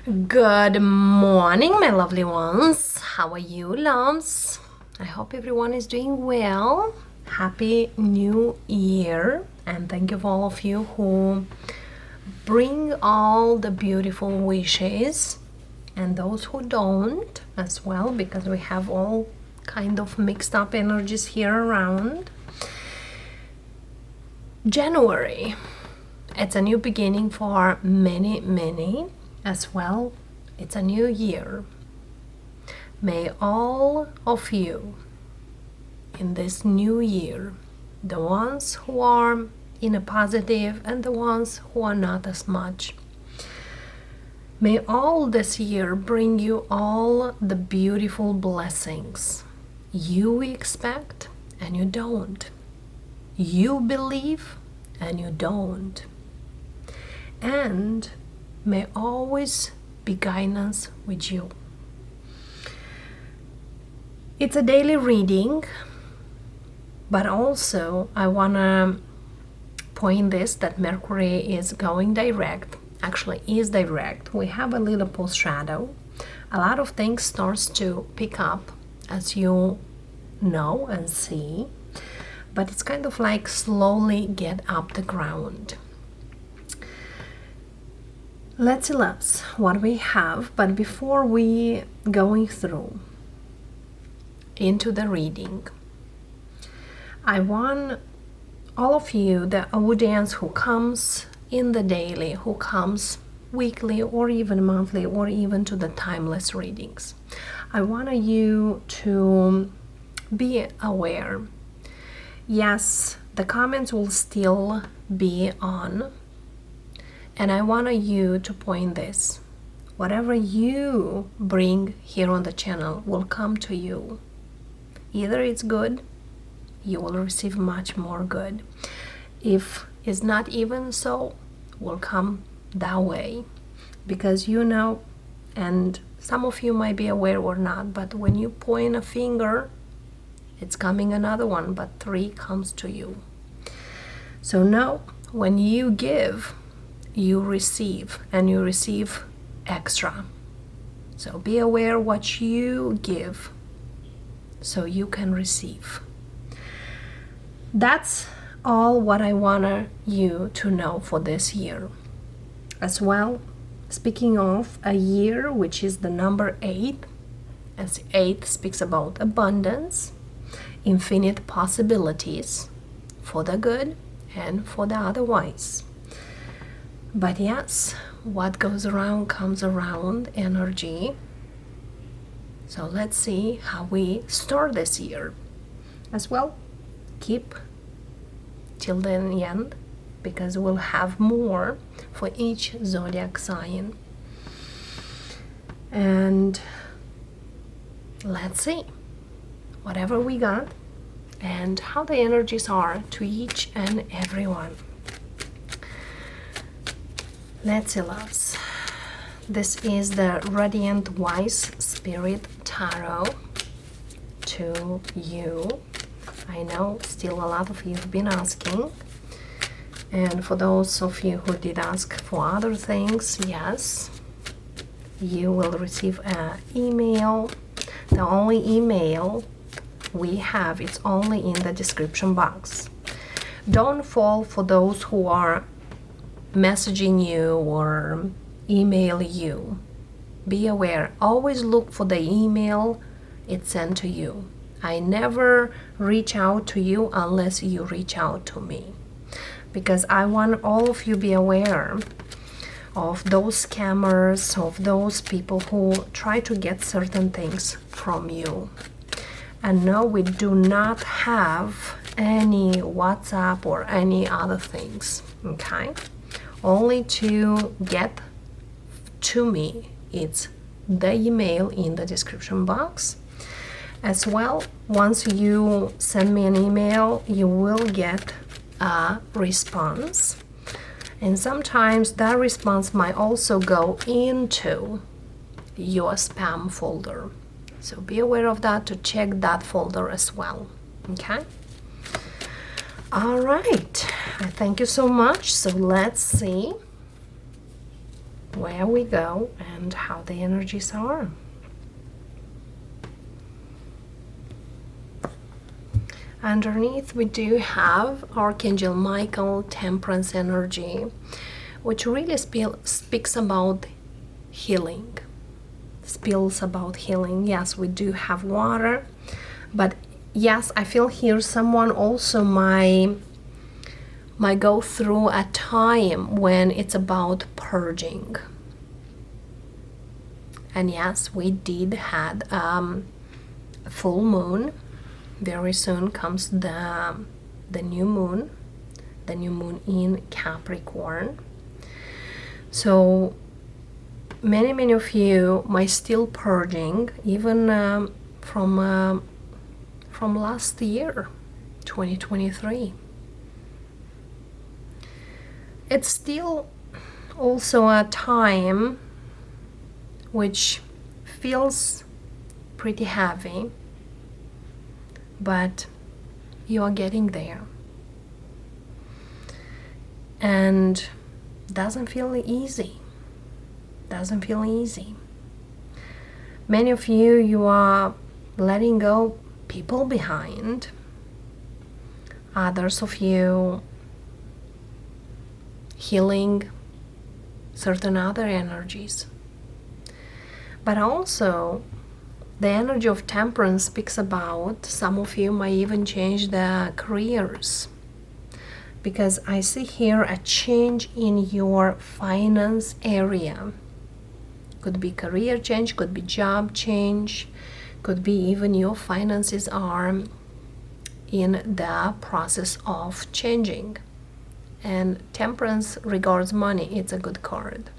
Good morning, my lovely ones. How are you, loves? I hope everyone is doing well. Happy New Year, and thank you for all of you who bring all the beautiful wishes, and those who don't as well, because we have all kind of mixed up energies here around. January, it's a new beginning for many as well. It's a new year. May all of you in this new year, the ones who are in a positive and the ones who are not as much, may all this year bring you all the beautiful blessings you expect and you don't, you believe and you don't, and may always be guidance with you. It's a daily reading, but also I want to point this that Mercury is going direct, actually is direct. We have a little post shadow. A lot of things starts to pick up, as you know and see, but it's kind of like slowly get up the ground. Let's see, loves, what we have. But before we going through into the reading, I want all of you, the audience who comes in the daily, who comes weekly or even monthly or even to the timeless readings, I want you to be aware. Yes, the comments will still be on. And I want you to point this. Whatever you bring here on the channel will come to you. Either it's good, you will receive much more good. If it's not even so, will come that way. Because you know, and some of you might be aware or not, but when you point a finger, it's coming another one, but 3 comes to you. So now, when you give, you receive, and you receive extra. So be aware what you give so you can receive. That's all what I want you to know for this year. As well, speaking of a year, which is the number 8, as 8 speaks about abundance, infinite possibilities for the good and for the otherwise. But yes, what goes around comes around energy. So let's see how we start this year. As well, keep till the end, because we'll have more for each zodiac sign. And let's see whatever we got and how the energies are to each and every one. Let's see, loves. This is the Radiant Wise Spirit Tarot to you. I know still a lot of you have been asking. And for those of you who did ask for other things, yes, you will receive an email. The only email we have, it's only in the description box. Don't fall for those who are messaging you or email you. Be aware, always look for the email it's sent to you. I never reach out to you unless you reach out to me, because I want all of you be aware of those scammers, of those people who try to get certain things from you. And no, we do not have any WhatsApp or any other things, okay? Only to get to me, it's the email in the description box. As well, once you send me an email, you will get a response. And sometimes that response might also go into your spam folder. So be aware of that, to check that folder as well, okay? All right, I thank you so much. So let's see where we go and how the energies are. Underneath we do have Archangel Michael, Temperance energy, which really speaks about healing. Spills about healing. Yes, we do have water, but yes, I feel here someone also might go through a time when it's about purging. And yes, we did had a full moon. Very soon comes the new moon in Capricorn. So many of you might still purging, even from last year, 2023. It's still also a time which feels pretty heavy, but you are getting there, and doesn't feel easy. Many of you are letting go people behind. Others of you healing certain other energies. But also the energy of Temperance speaks about some of you might even change their careers, because I see here a change in your finance area. Could be career change, could be job change, could be even your finances are in the process of changing. And Temperance regards money, it's a good card.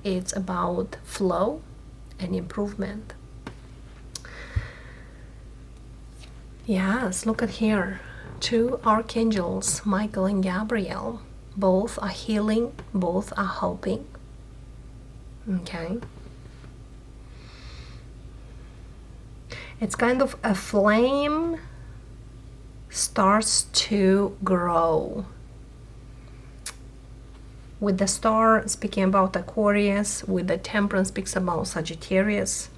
It's about flow and improvement. Yes, look at here. Two archangels, Michael and Gabriel. Both are healing, both are helping. Okay. It's kind of a flame starts to grow. With the star speaking about Aquarius, with the Temperance speaks about Sagittarius.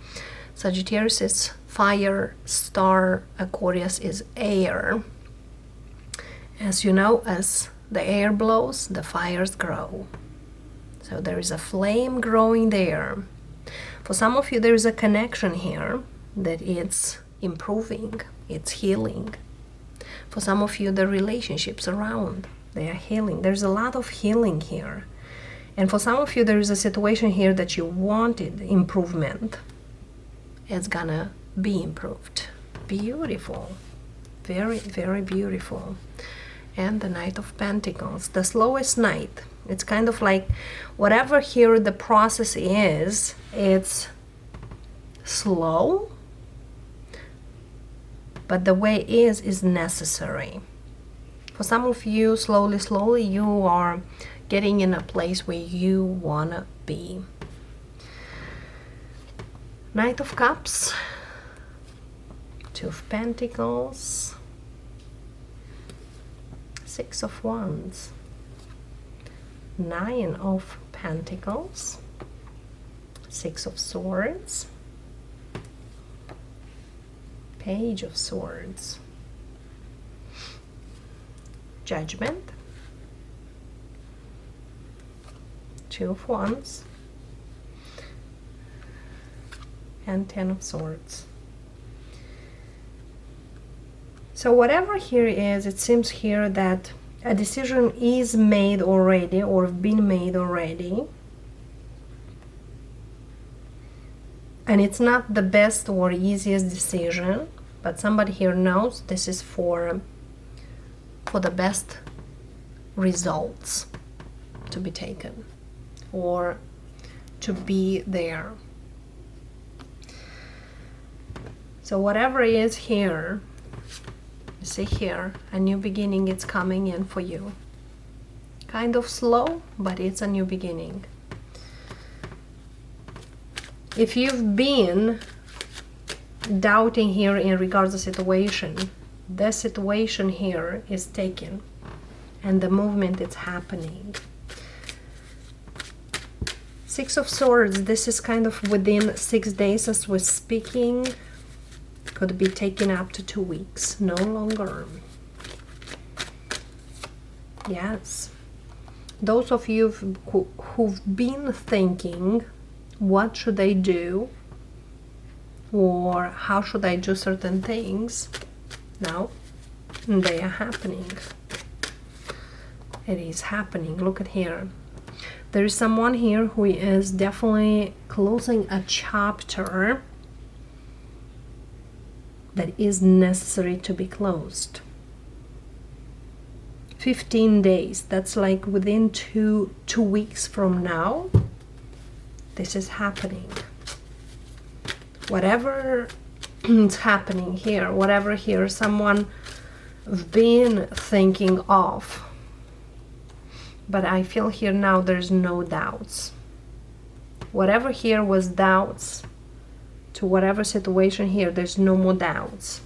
Sagittarius is fire, star, Aquarius is air. As you know, as the air blows, the fires grow. So there is a flame growing there. For some of you, there is a connection here that it's improving, it's healing. For some of you, the relationships around, they are healing. There's a lot of healing here. And for some of you, there is a situation here that you wanted improvement. It's gonna be improved. Beautiful. Very, very beautiful. And the Knight of Pentacles, the slowest knight. It's kind of like whatever here the process is, it's slow, but the way it is necessary. For some of you, slowly, you are getting in a place where you wanna be. Knight of Cups, Two of Pentacles, Six of Wands, Nine of Pentacles, Six of Swords, Page of Swords, Judgment, Two of Wands, and Ten of Swords. So whatever here is, it seems here that a decision is made already or been made already, and it's not the best or easiest decision, but somebody here knows this is for the best results to be taken or to be there. So whatever is here, you see here, a new beginning is coming in for you. Kind of slow, but it's a new beginning. If you've been doubting here in regards to situation, the situation here is taken and the movement is happening. Six of Swords, this is kind of within 6 days as we're speaking. Could be taken up to 2 weeks, no longer. Yes. Those of you who've been thinking, what should I do? Or how should I do certain things? Now, they are happening. It is happening. Look at here. There is someone here who is definitely closing a chapter that is necessary to be closed. 15 days, that's like within two weeks from now, this is happening. Whatever is happening here, whatever here someone been thinking of, but I feel here now there's no doubts. Whatever here was doubts to whatever situation here, there's no more doubts.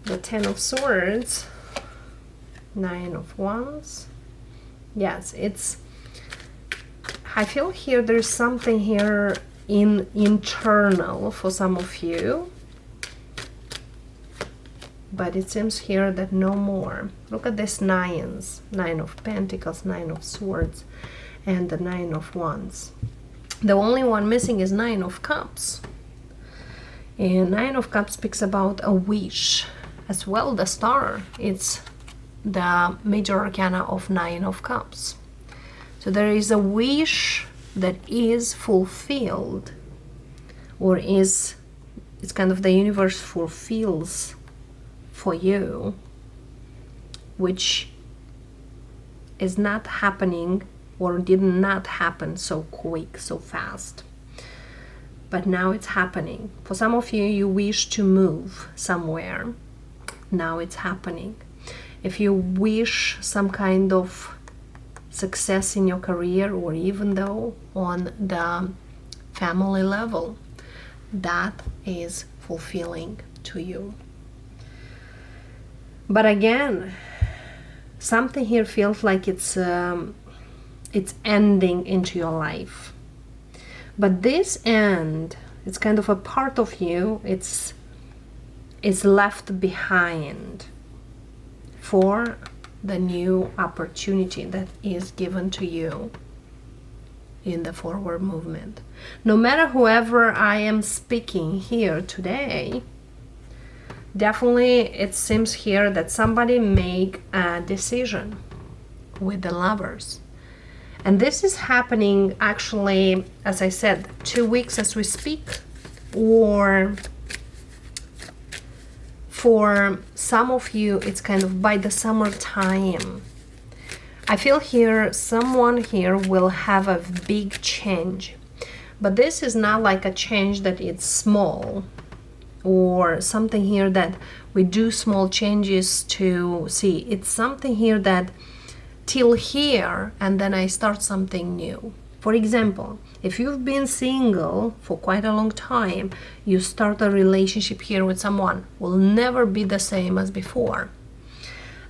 The Ten of Swords, Nine of Wands. Yes, it's, I feel here there's something here internal for some of you, but it seems here that no more. Look at this nines, Nine of Pentacles, Nine of Swords, and the Nine of Wands. The only one missing is Nine of Cups, and Nine of Cups speaks about a wish as well. The Star, it's the major arcana of Nine of Cups. So there is a wish that is fulfilled, or it's kind of the universe fulfills for you, which is not happening or did not happen so quick, so fast, but now it's happening. For some of you, you wish to move somewhere, now it's happening. If you wish some kind of success in your career, or even though on the family level, that is fulfilling to you. But again, something here feels like it's ending into your life. But this end, it's kind of a part of you, it's left behind for the new opportunity that is given to you in the forward movement. No matter whoever I am speaking here today, definitely it seems here that somebody make a decision with the Lovers. And this is happening actually, as I said, 2 weeks as we speak, or for some of you, it's kind of by the summertime. I feel here someone here will have a big change, but this is not like a change that it's small, or something here that we do small changes to see. It's something here that till here, and then I start something new. For example, if you've been single for quite a long time, you start a relationship here with someone, will never be the same as before.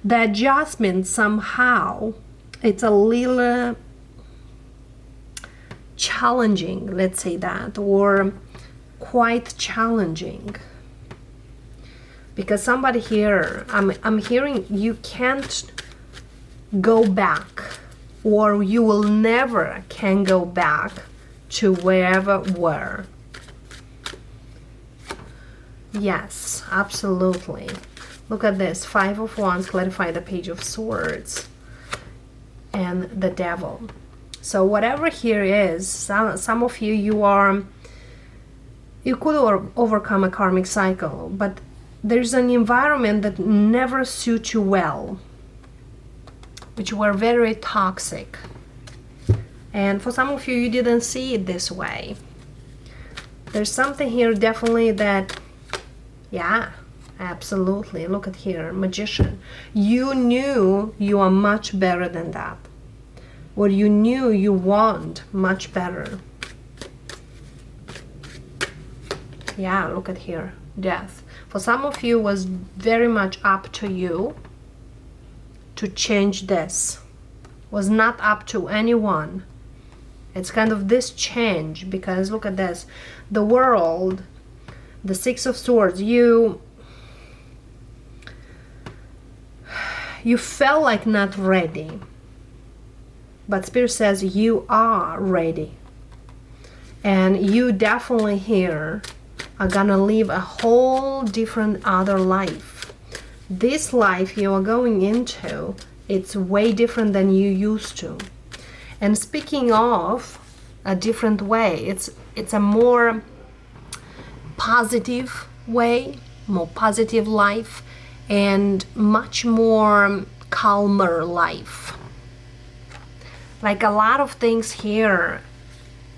The adjustment somehow, it's a little challenging, let's say that, or quite challenging. Because somebody here, I'm hearing you can't go back, or you will never can go back to wherever were. Yes, absolutely. Look at this, Five of Wands, clarify the Page of Swords, and the Devil. So whatever here is, some of you, you could overcome a karmic cycle, but there's an environment that never suits you well, which were very toxic. And for some of you, you didn't see it this way. There's something here definitely that, yeah, absolutely. Look at here, Magician. You knew you are much better than that. Or you knew you want much better. Yeah, look at here, Death. For some of you, was very much up to you to change this. Was not up to anyone It's kind of this change, because look at this. The world, the Six of Swords, you felt like not ready. But Spirit says you are ready. And you definitely here are gonna live a whole different other life. This life you are going into, it's way different than you used to. And speaking of a different way, it's a more positive way, more positive life, and much more calmer life. Like a lot of things here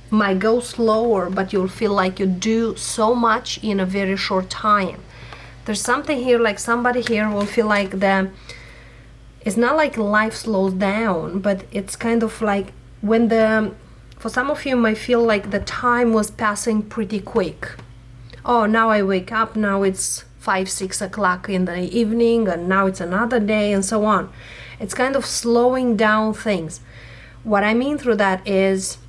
might go slower, but you'll feel like you do so much in a very short time. There's something here, like somebody here will feel like it's not like life slows down, but it's kind of like when for some of you might feel like the time was passing pretty quick. Oh, now I wake up, now it's 5-6 o'clock in the evening, and now it's another day, and so on. It's kind of slowing down things. What I mean through that is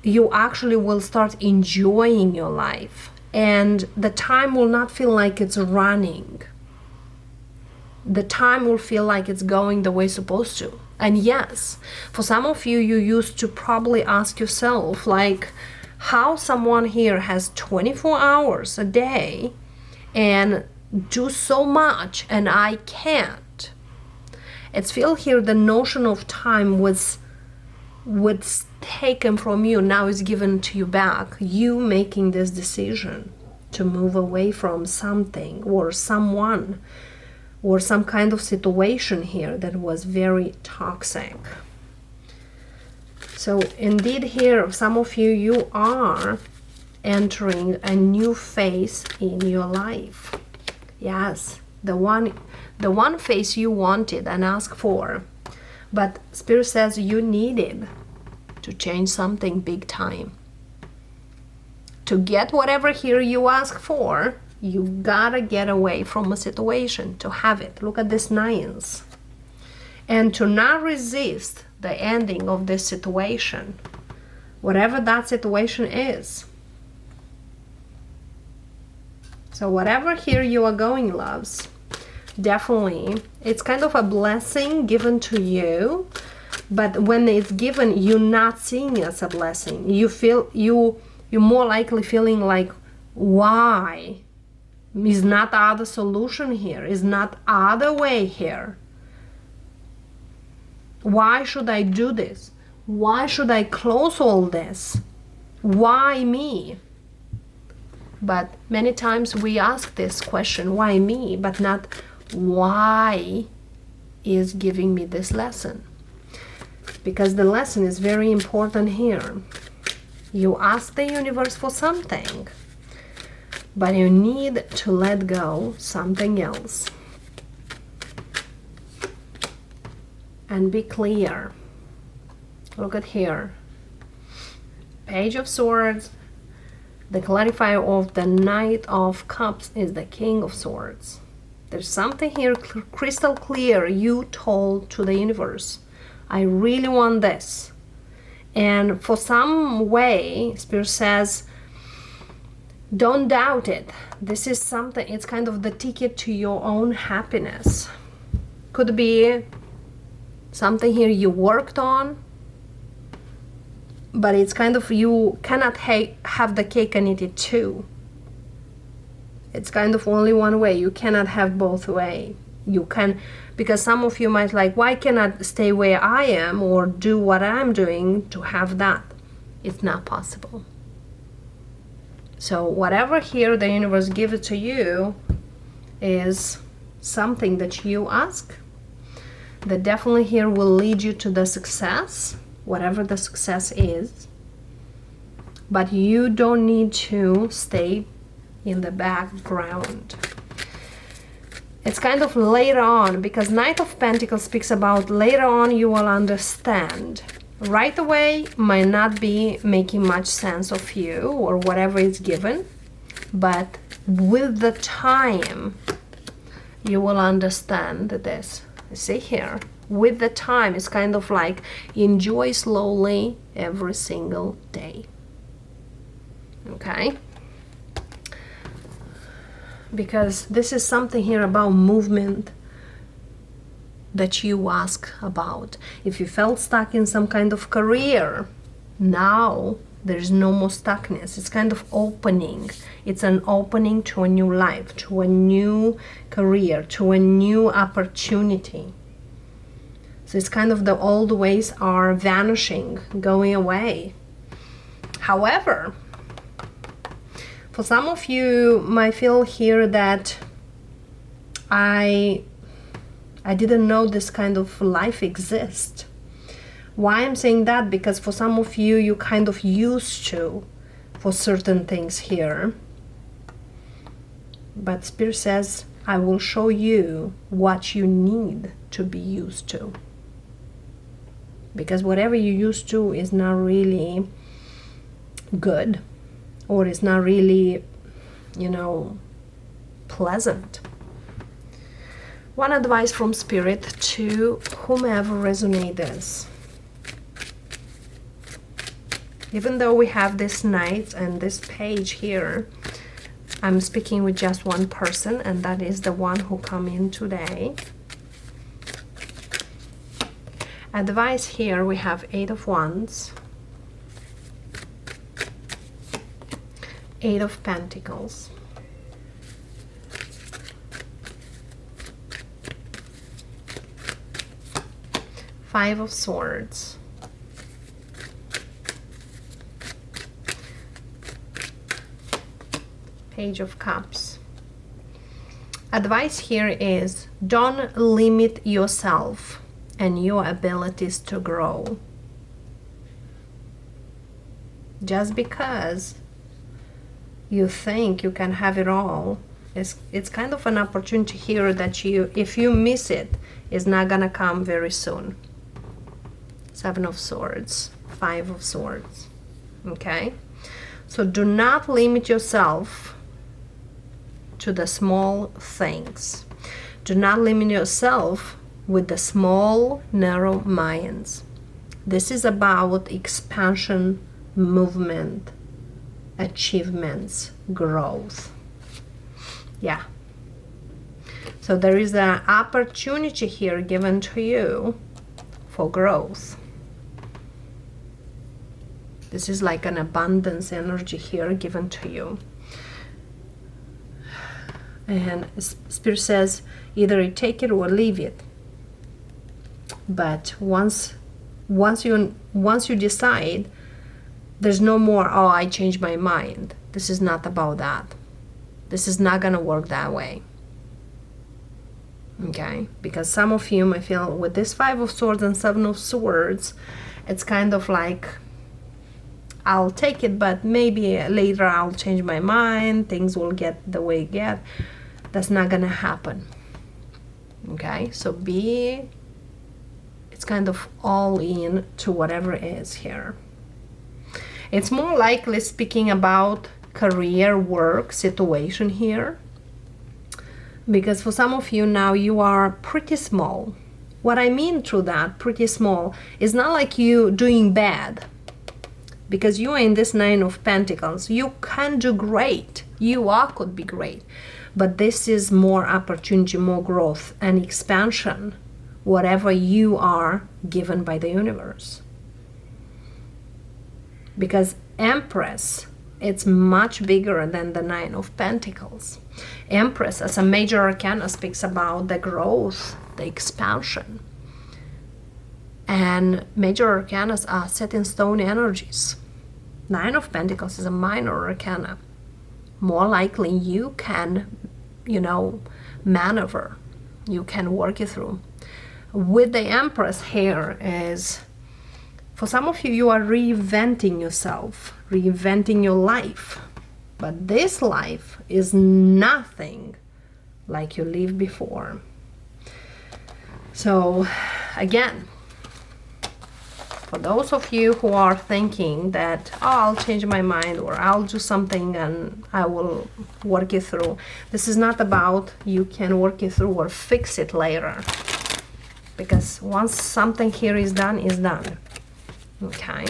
you actually will start enjoying your life, and the time will not feel like it's running. The time will feel like it's going the way it's supposed to. And yes, for some of you, you used to probably ask yourself, like, how someone here has 24 hours a day and do so much and I can't. It's feel here the notion of time was taken from you, now is given to you back. You making this decision to move away from something or someone or some kind of situation here that was very toxic. So indeed here, some of you, you are entering a new phase in your life. Yes, the one phase you wanted and asked for, but Spirit says you needed to change something big time. To get whatever here you ask for, you gotta get away from a situation to have it. Look at this nines. And to not resist the ending of this situation, whatever that situation is. So whatever here you are going, loves, definitely, it's kind of a blessing given to you, but when it's given, you're not seeing it as a blessing. You feel, you're more likely feeling like, why? Is not other solution here, is not other way here. Why should I do this? Why should I close all this? Why me? But many times we ask this question, why me? But not why is giving me this lesson? Because the lesson is very important here. You ask the universe for something, but you need to let go something else. And be clear. Look at here. Page of Swords. The clarifier of the Knight of Cups is the King of Swords. There's something here crystal clear you told to the universe. I really want this. And for some way, Spirit says, don't doubt it. This is something, it's kind of the ticket to your own happiness. Could be something here you worked on, but it's kind of, you cannot have the cake and eat it too. It's kind of only one way. You cannot have both way. You can, because some of you might like, why cannot stay where I am or do what I'm doing to have that? It's not possible. So whatever here the universe gives it to you is something that you ask, that definitely here will lead you to the success, whatever the success is. But you don't need to stay in the background. It's kind of later on, because Knight of Pentacles speaks about later on you will understand. Right away might not be making much sense of you or whatever is given, but with the time you will understand this. See here, with the time, it's kind of like enjoy slowly every single day. Okay? Because this is something here about movement that you ask about. If you felt stuck in some kind of career, now there's no more stuckness. It's kind of opening. It's an opening to a new life, to a new career, to a new opportunity. So it's kind of the old ways are vanishing, going away. However, for some of you might feel here that I didn't know this kind of life exists. Why I'm saying that? Because for some of you, you kind of used to for certain things here. But Spirit says, I will show you what you need to be used to. Because whatever you used to is not really good, or is not really, you know, pleasant. One advice from Spirit to whomever resonates. Even though we have this Knight and this page here, I'm speaking with just one person, and that is the one who come in today. Advice here, we have 8 of Wands, 8 of Pentacles, Five of Swords, Page of Cups. Advice here is don't limit yourself and your abilities to grow. Just because you think you can have it all, it's kind of an opportunity here that you, if you miss it, it's not gonna come very soon. 7 of Swords, 5 of Swords. Okay? So do not limit yourself to the small things. Do not limit yourself with the small, narrow minds. This is about expansion, movement, achievements, growth. Yeah. So there is an opportunity here given to you for growth. This is like an abundance energy here given to you. And Spirit says either you take it or leave it. But once you decide, there's no more, oh, I changed my mind. This is not about that. This is not gonna work that way. Okay? Because some of you might feel with this 5 of Swords and 7 of Swords, it's kind of like, I'll take it, but maybe later I'll change my mind, things will get the way it get. That's not gonna happen. Okay? So it's kind of all in to whatever is here. It's more likely speaking about career, work situation here. Because for some of you now, you are pretty small. What I mean through that, pretty small, is not like you doing bad. Because you are in this 9 of Pentacles. You can do great. You all could be great. But this is more opportunity, more growth and expansion, whatever you are given by the universe. Because Empress, it's much bigger than the 9 of Pentacles. Empress as a major arcana speaks about the growth, the expansion. And major arcanas are set in stone energies. 9 of Pentacles is a minor arcana. More likely you can, you know, maneuver. You can work it through. With the Empress here is, for some of you, you are reinventing yourself, reinventing your life. But this life is nothing like you lived before. So again, for those of you who are thinking that, oh, I'll change my mind or I'll do something and I will work it through. This is not about you can work it through or fix it later. because once something here is done, is done. Okay.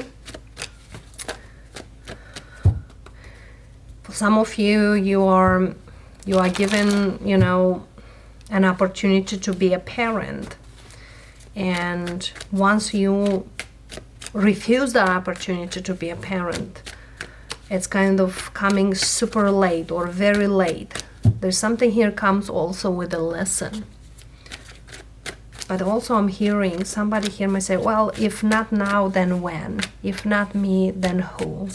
For some of you, you are given, you know, an opportunity to be a parent, and once you refuse that opportunity to be a parent, it's kind of coming super late or very late. There's something here comes also with a lesson. But also I'm hearing somebody here might say, well, if not now, then when? If not me, then who?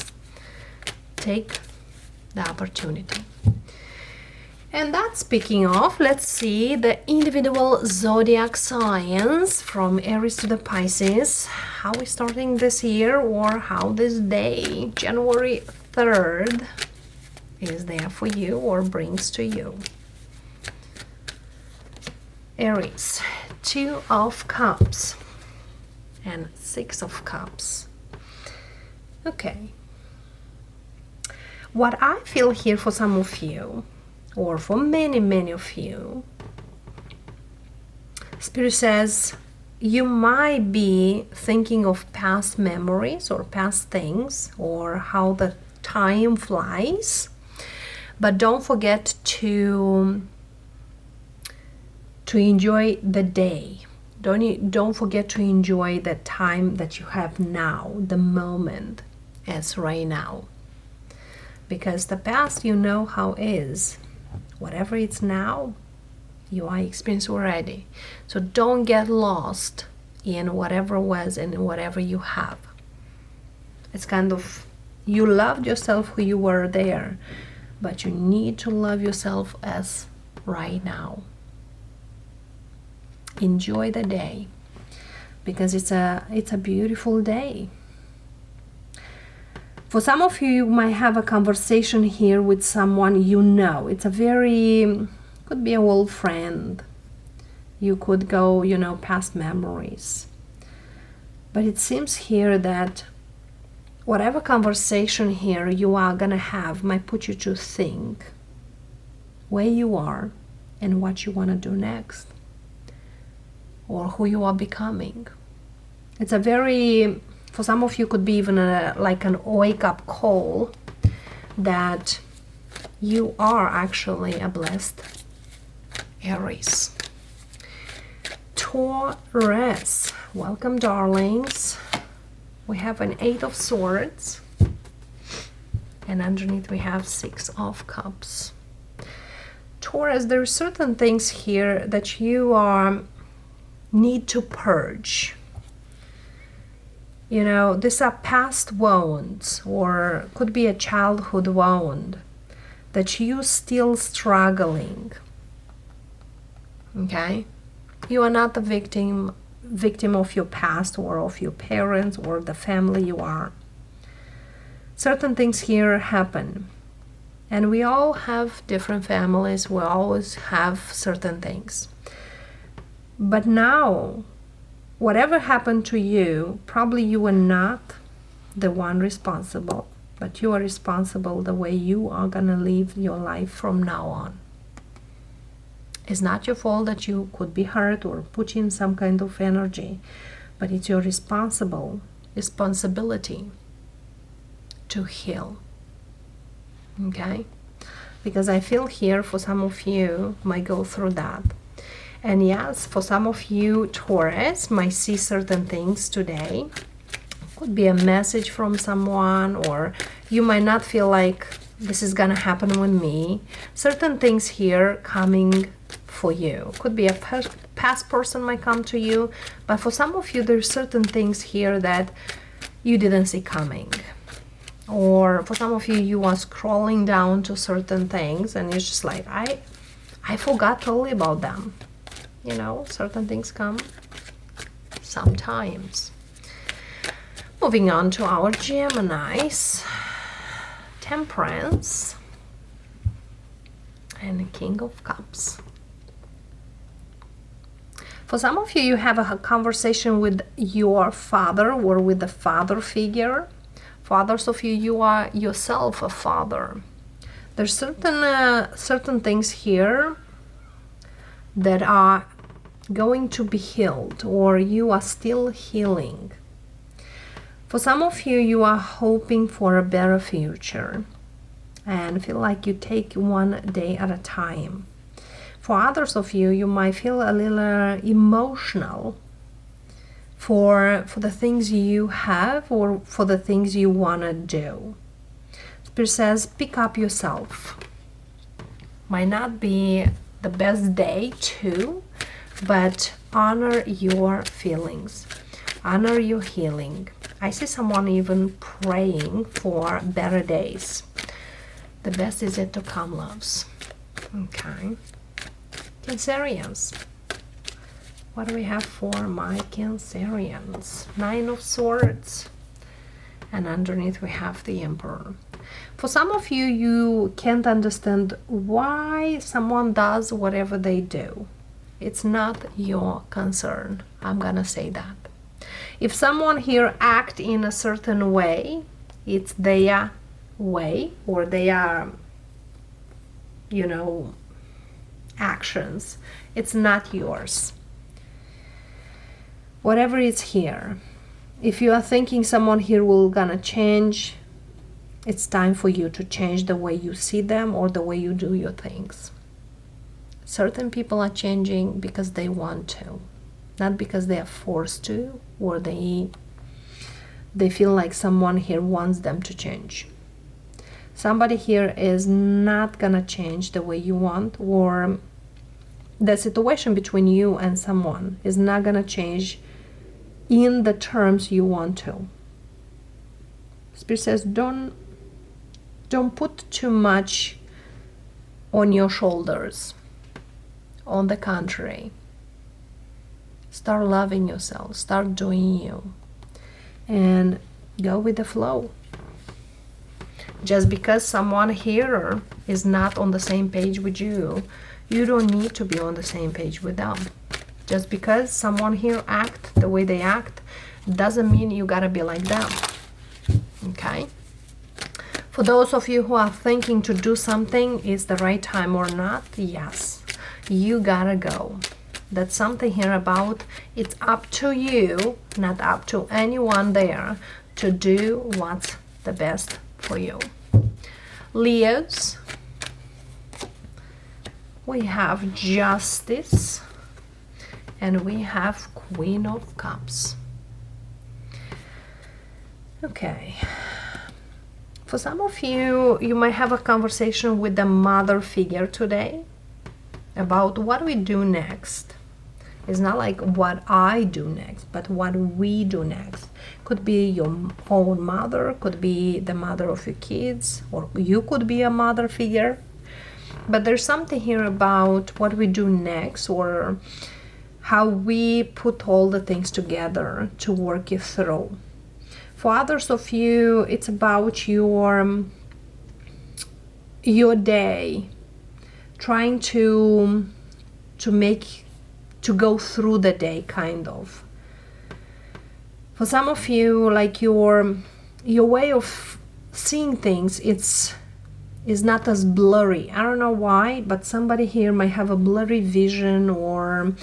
Take the opportunity. And that's speaking of, let's see the individual zodiac signs from Aries to the Pisces. How we starting this year, or how this day, January 3rd, is there for you or brings to you. Aries, 2 of Cups and 6 of Cups. Okay. What I feel here for some of you, or for many of you, Spirit says you might be thinking of past memories or past things, or how the time flies, but don't forget to enjoy the day. Don't forget to enjoy the time that you have now, the moment as right now, because the past, you know how is. Whatever it's now, you are experienced already. So don't get lost in whatever was and whatever you have. It's kind of, you loved yourself who you were there, but you need to love yourself as right now. Enjoy the day, because it's a beautiful day. For some of you, you might have a conversation here with someone you know. It's a very, could be an old friend. You could go, you know, past memories. But it seems here that whatever conversation here you are gonna have might put you to think where you are and what you want to do next, or who you are becoming. It's a very, for some of you, could be even like an wake-up call that you are actually a blessed Aries. Taurus, welcome darlings. We have an 8 of Swords, and underneath we have 6 of Cups. Taurus, there are certain things here that you need to purge. You know, these are past wounds, or could be a childhood wound that you still struggling. Okay? You are not the victim of your past, or of your parents, or the family you are. Certain things here happen, and we all have different families. We always have certain things. But now, whatever happened to you, probably you were not the one responsible, but you are responsible the way you are gonna live your life from now on. It's not your fault that you could be hurt or put in some kind of energy, but it's your responsibility to heal. Okay? Because I feel here for some of you might go through that. And yes, for some of you, Taurus, might see certain things today. Could be a message from someone, or you might not feel like this is gonna happen with me. Certain things here coming for you. Could be a past person might come to you, but for some of you, there's certain things here that you didn't see coming. Or for some of you, you are scrolling down to certain things and it's just like, I forgot totally about them. You know, certain things come sometimes. Moving on to our Geminis. Temperance and the King of Cups. For some of you, you have a conversation with your father or with the father figure. For others of you, you are yourself a father. There's certain things here that are going to be healed, or you are still healing. For some of you, you are hoping for a better future and feel like you take one day at a time. For others of you, you might feel a little emotional for the things you have or for the things you want to do. Spirit says, pick up yourself. Might not be the best day too, but honor your feelings, honor your healing. I see someone even praying for better days. The best is yet to come, loves. Okay. Cancerians. What do we have for my Cancerians? 9 of Swords. And underneath we have the Emperor. For some of you, you can't understand why someone does whatever they do. It's not your concern. I'm gonna say that. If someone here act in a certain way, it's their way or their, you know, actions. It's not yours. Whatever is here, if you are thinking someone here will gonna change, it's time for you to change the way you see them or the way you do your things. Certain people are changing because they want to, not because they are forced to, or they feel like someone here wants them to change. Somebody here is not gonna change the way you want, or the situation between you and someone is not gonna change in the terms you want to. Spirit says, don't put too much on your shoulders. On the contrary, start loving yourself, start doing you, and go with the flow. Just because someone here is not on the same page with you, you don't need to be on the same page with them. Just because someone here act the way they act doesn't mean you gotta be like them. Okay? For those of you who are thinking to do something, is the right time or not? Yes. You gotta go. That's something here about it's up to you, not up to anyone there, to do what's the best for you. Leos, we have Justice, and we have Queen of Cups. Okay. For some of you, you might have a conversation with the mother figure today about what we do next. It's not like what I do next, but what we do next. Could be your own mother, could be the mother of your kids, or you could be a mother figure. But there's something here about what we do next, or how we put all the things together to work it through. For others of you, it's about your day, trying to go through the day, kind of. For some of you, like your way of seeing things, is not as blurry. I don't know why, but somebody here might have a blurry vision, or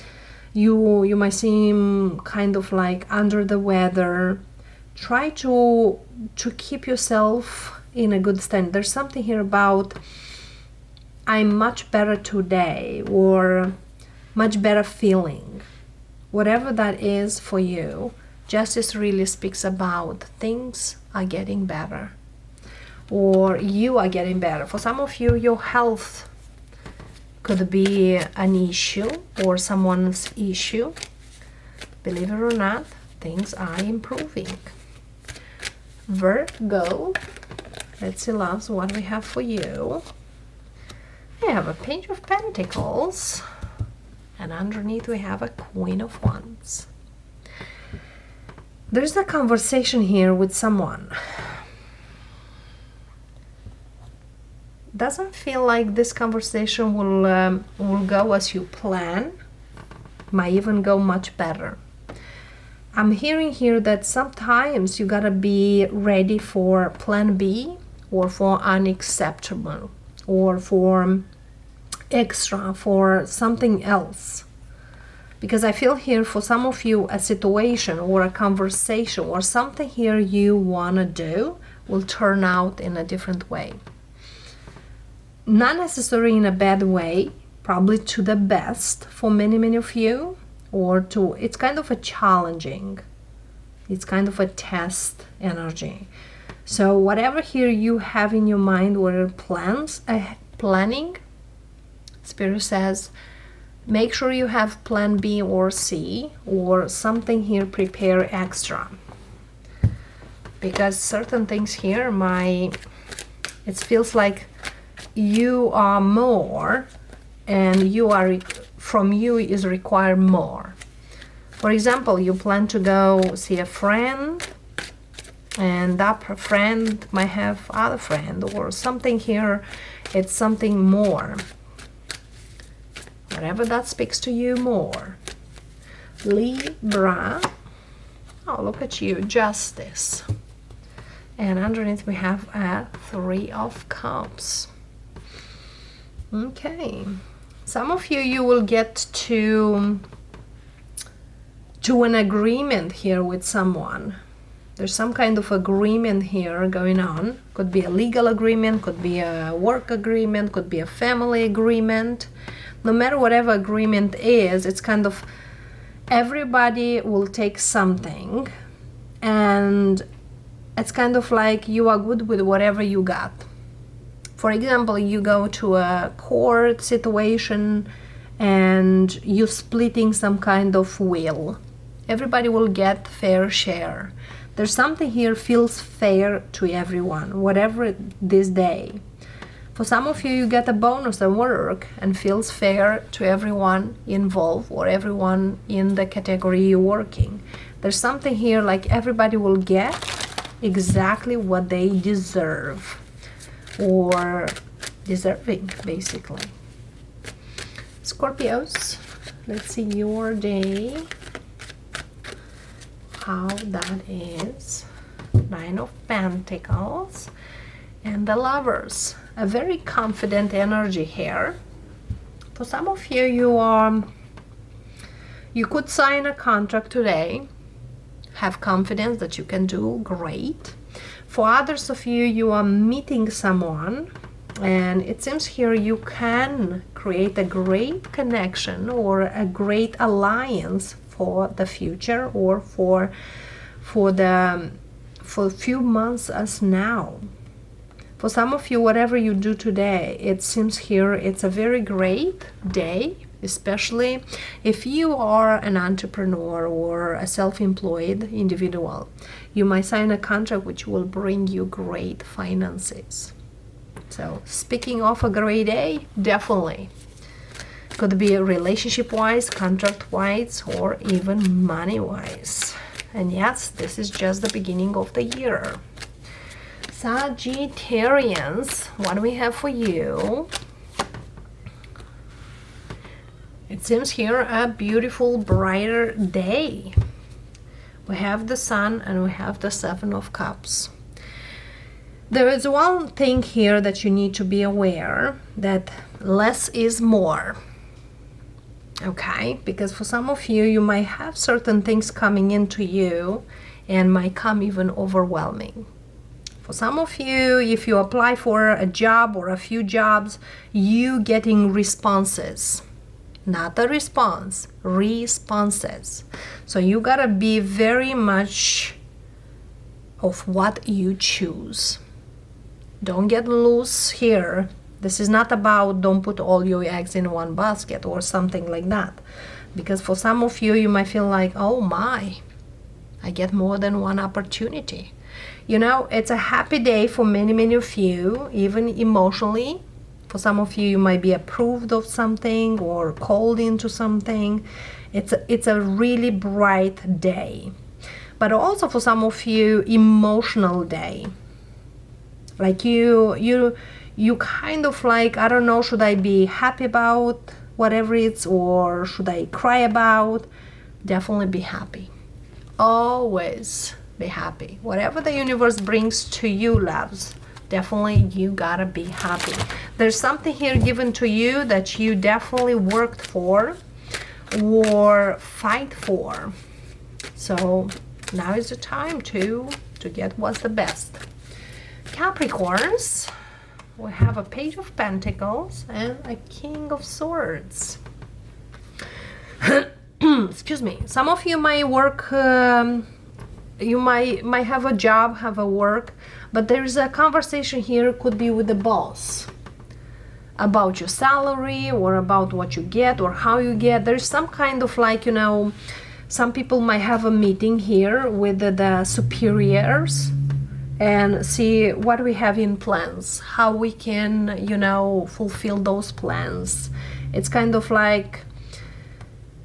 you might seem kind of like under the weather. Try to keep yourself in a good stand. There's something here about I'm much better today, or much better feeling. Whatever that is for you, Justice really speaks about things are getting better, or you are getting better. For some of you, your health could be an issue or someone's issue. Believe it or not, things are improving. Virgo, let's see, loves, what we have for you. We have a Page of Pentacles, and underneath we have a Queen of Wands. There's a conversation here with someone. Doesn't feel like this conversation will go as you plan. Might even go much better. I'm hearing here that sometimes you gotta be ready for plan B, or for unacceptable, or for extra, for something else. because I feel here for some of you a situation or a conversation or something here you want to do will turn out in a different way. Not necessarily in a bad way, probably to the best for many of you, or to, it's kind of a challenging, it's kind of a test energy. So whatever here you have in your mind or planning, Spirit says, make sure you have plan B or C or something here, prepare extra. Because certain things here, it feels like you are more and from you is required more. For example, you plan to go see a friend and that friend might have other friend or something here, it's something more. Whatever that speaks to you more. Libra. Oh, look at you, Justice. And underneath we have a 3 of Cups. Okay. Some of you will get to an agreement here with someone. There's some kind of agreement here going on. Could be a legal agreement, could be a work agreement, could be a family agreement. No matter whatever agreement is, it's kind of everybody will take something and it's kind of like you are good with whatever you got. For example, you go to a court situation and you're splitting some kind of will. Everybody will get fair share. There's something here feels fair to everyone, whatever this day. For some of you, you get a bonus at work and feels fair to everyone involved or everyone in the category you're working. There's something here like everybody will get exactly what they deserve or deserving, basically. Scorpios, let's see your day, how that is. 9 of Pentacles and the Lovers. A very confident energy here. For some of you, you could sign a contract today, have confidence that you can do great. For others of you, you are meeting someone and it seems here you can create a great connection or a great alliance for the future or for a few months as now. For some of you, whatever you do today, it seems here it's a very great day, especially if you are an entrepreneur or a self-employed individual. You might sign a contract which will bring you great finances. So speaking of a great day, definitely. Could be relationship-wise, contract-wise, or even money-wise. And yes, this is just the beginning of the year. Sagittarius, what do we have for you? It seems here a beautiful, brighter day. We have the Sun and we have the 7 of Cups. There is one thing here that you need to be aware, that less is more. Okay, because for some of you, you might have certain things coming into you and might come even overwhelming. For some of you, if you apply for a job or a few jobs, you getting responses. Not a response, responses. So you gotta be very much of what you choose. Don't get loose here. This is not about don't put all your eggs in one basket or something like that. Because for some of you, you might feel like, oh my, I get more than one opportunity. You know, it's a happy day for many of you, even emotionally. For some of you, you might be approved of something or called into something. It's a really bright day. But also for some of you, emotional day. Like you kind of like, I don't know, should I be happy about whatever it's or should I cry about? Definitely be happy. Always be happy. Whatever the universe brings to you, loves, definitely you gotta be happy. There's something here given to you that you definitely worked for, or fight for. So now is the time to get what's the best. Capricorns, we have a Page of Pentacles and a King of Swords. Excuse me. Some of you might work, you might have a job, have a work, but there's a conversation here, could be with the boss, about your salary or about what you get or how you get. There's some kind of like, you know, some people might have a meeting here with the superiors and see what we have in plans, how we can, you know, fulfill those plans. It's kind of like,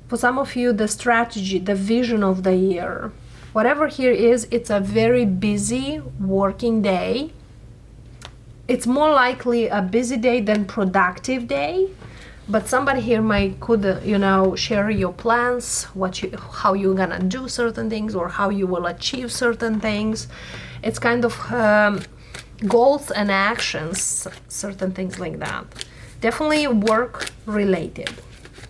for some of you, the strategy, the vision of the year. Whatever here is, it's a very busy working day. It's more likely a busy day than productive day. But somebody here could, you know, share your plans, how you're gonna do certain things or how you will achieve certain things. It's kind of goals and actions, certain things like that. Definitely work related.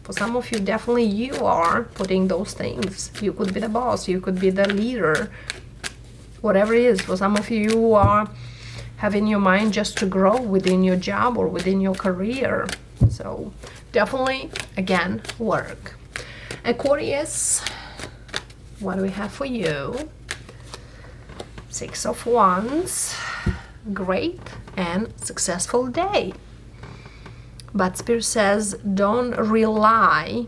For some of you, definitely you are putting those things. You could be the boss, you could be the leader, whatever it is. For some of you, you are having your mind just to grow within your job or within your career. So definitely, again, work. Aquarius, what do we have for you? Six of Wands. Great and successful day. But Spirit says don't rely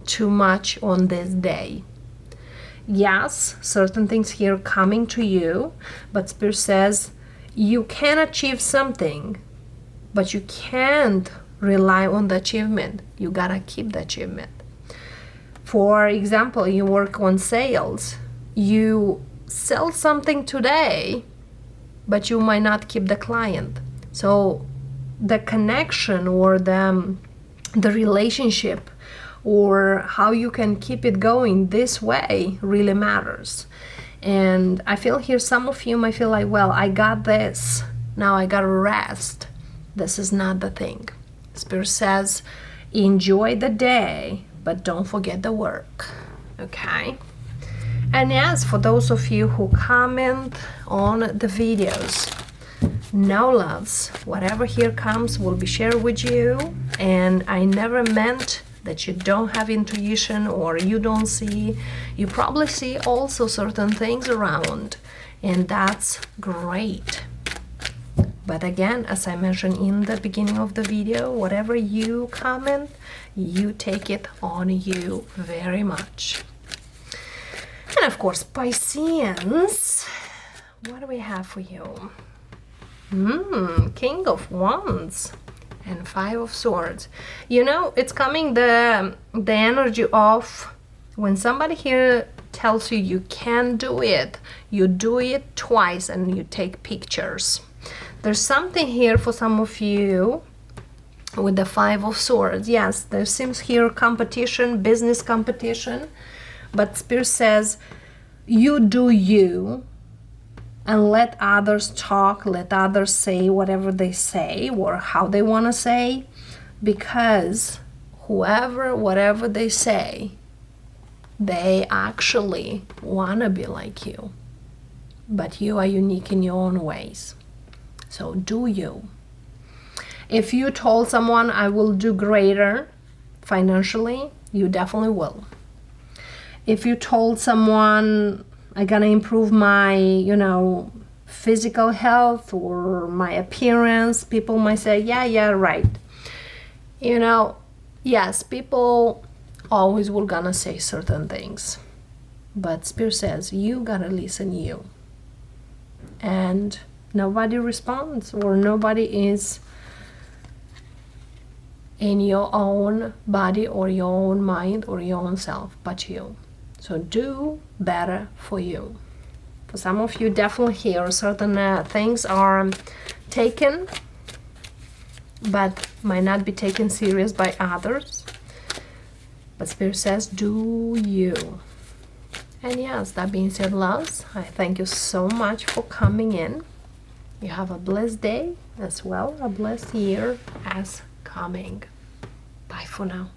too much on this day. Yes, certain things here coming to you, but Spirit says you can achieve something, but you can't rely on the achievement. You gotta keep the achievement. For example, you work on sales. You sell something today, but you might not keep the client. So the connection or the relationship or how you can keep it going this way really matters. And I feel here some of you might feel like, well, I got this, now I gotta rest. This is not the thing. Spirit says enjoy the day, but don't forget the work. Okay? And yes, for those of you who comment on the videos, no loves, whatever here comes will be shared with you. And I never meant that you don't have intuition or you don't see. You probably see also certain things around, and that's great. But again, as I mentioned in the beginning of the video, whatever you comment, you take it on you very much. And of course, Pisceans, what do we have for you? King of Wands and Five of Swords. You know, it's coming the energy of when somebody here tells you you can do it, you do it twice and you take pictures. There's something here for some of you with the Five of Swords. Yes, there seems here competition, business competition, but Spirit says you do you and let others talk, let others say whatever they say or how they want to say, because whatever they say, they actually want to be like you, but you are unique in your own ways. So do you. If you told someone I will do greater financially, you definitely will. If you told someone I'm gonna improve my, physical health or my appearance, people might say, yeah, right. Yes, people always will gonna say certain things, but Spirit says you gotta listen you. And nobody responds or nobody is in your own body or your own mind or your own self but you. So do better for you. For some of you, definitely here certain things are taken but might not be taken serious by others. But Spirit says do you. And yes, that being said, loves, I thank you so much for coming in. You have a blessed day as well, a blessed year as coming. Bye for now.